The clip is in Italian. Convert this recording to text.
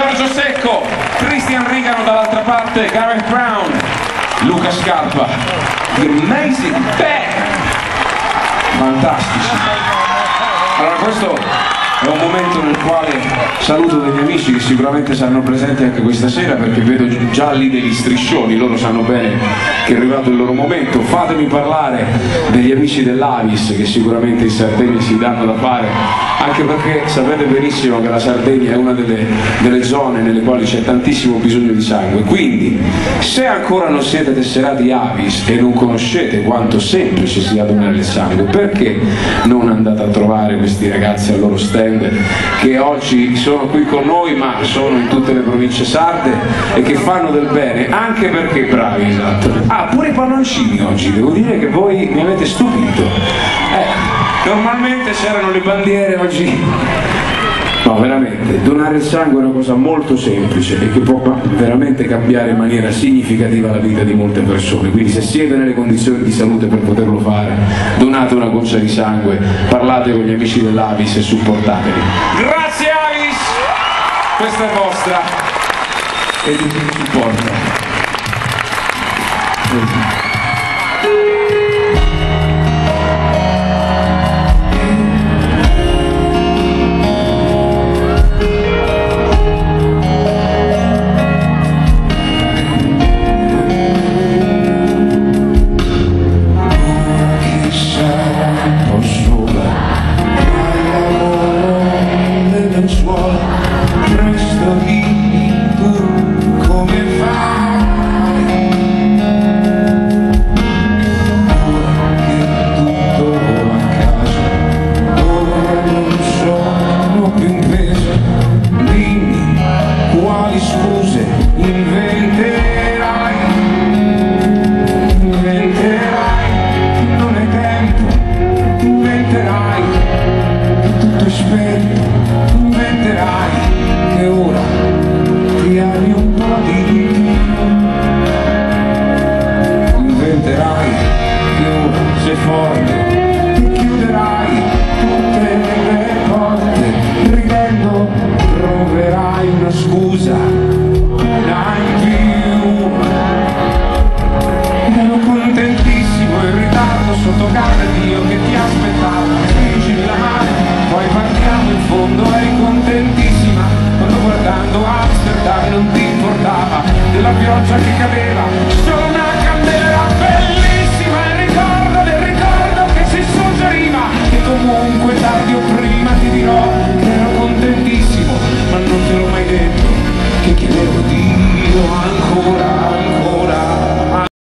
Giorgio Secco, Christian Rigano dall'altra parte, Gareth Brown, Luca Scarpa, The Amazing Band, fantastici. Allora questo è un momento nel quale saluto degli amici che sicuramente saranno presenti anche questa sera, perché vedo già lì degli striscioni, loro sanno bene che è arrivato il loro momento. Fatemi parlare degli amici dell'Avis che sicuramente in Sardegna si danno da fare, anche perché sapete benissimo che la Sardegna è una delle zone nelle quali c'è tantissimo bisogno di sangue. Quindi se ancora non siete tesserati Avis e non conoscete quanto semplice sia donare il sangue, perché non andate a trovare questi ragazzi al loro stand che oggi sono qui con noi ma sono in tutte le province sarde e che fanno del bene, anche perché bravi, esatto. Ah, pure i palloncini oggi, devo dire che voi mi avete stupito. Normalmente c'erano le bandiere, oggi no, veramente, donare il sangue è una cosa molto semplice e che può veramente cambiare in maniera significativa la vita di molte persone. Quindi se siete nelle condizioni di salute per poterlo fare, donate una goccia di sangue, parlate con gli amici dell'Avis e supportateli. Grazie Avis, questa è vostra e di chi vi supporta. Della pioggia che cadeva solo una candela bellissima, il ricordo del ricordo che si suggeriva, che comunque tardi o prima ti dirò che ero contentissimo, ma non te l'ho mai detto che chiedevo Dio.